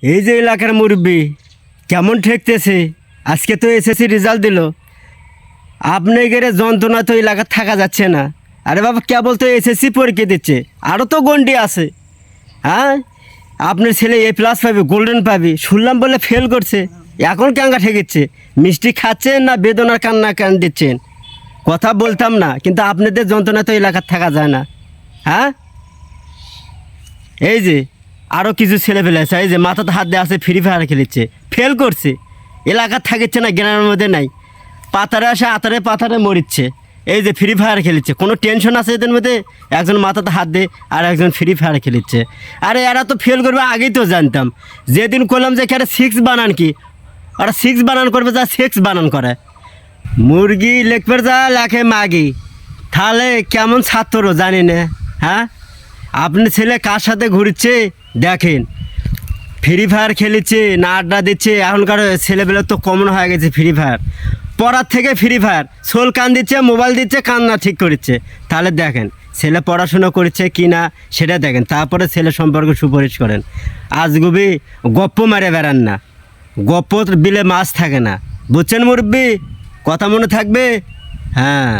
এই যে এলাকার মুরব্বি কেমন ঠেকতেছে, আজকে তো এসএসসি রেজাল্ট দিল, আপনি গেলে যন্ত্রণা তো এলাকা থাকা যাচ্ছে না। আরে বাবা কেবল তো এসএসসি পরীক্ষা দিচ্ছে, আরও তো গন্ডি আছে। হ্যাঁ, আপনার ছেলে A+ পাবে, গোল্ডেন পাবে, শুনলাম বলে ফেল করছে, এখন ক্যাঙ্গা ঠেকেছে। মিষ্টি খাচ্ছেন না বেদনার কান্না কান দিচ্ছেন? কথা বলতাম না, কিন্তু আপনাদের যন্ত্রণা তো এলাকার থাকা যায় না। হ্যাঁ, এই যে আরও কিছু ছেলেপেলে আছে, এই যে মাথাতে হাত দিয়ে আছে, ফ্রি ফায়ার খেলেছে, ফেল করছে, এলাকার থাকছে না, গ্রামের মধ্যে নাই, পাতারে আসে আতারে পাতারে মরিচ্ছে। এই যে ফ্রি ফায়ার খেলেছে, কোনো টেনশন আছে এদের মধ্যে? একজন মাথাতে হাত দিয়ে আর একজন ফ্রি ফায়ার খেলেছে। আরে এরা তো ফেল করবে আগেই তো জানতাম। যেদিন করলাম যে এখানে 6 বানান কি, ওরা 6 বানান করবে, যা 6 বানান করে। মুরগি লেখবার যা লেখে মাগি, তাহলে কেমন ছাত্র জানি না। হ্যাঁ, আপনি ছেলে কার সাথে ঘুরছে দেখেন, ফ্রি ফায়ার খেলেছে না আড্ডা দিচ্ছে? এখনকার ছেলেবেলা তো কমন হয়ে গেছে ফ্রি ফায়ার, পড়ার থেকে ফ্রি ফায়ার, সোল কান দিচ্ছে, মোবাইল দিচ্ছে, কান্না ঠিক করছে। তাহলে দেখেন ছেলে পড়াশোনা করছে কি না সেটা দেখেন, তারপরে ছেলে সম্পর্কে সুপারিশ করেন। আজগুবি গপ্প মারে বেড়ান না, গপ্প বিলে মাছ থাকে না, বুঝছেন মুরব্বি? কথা মনে থাকবে। হ্যাঁ।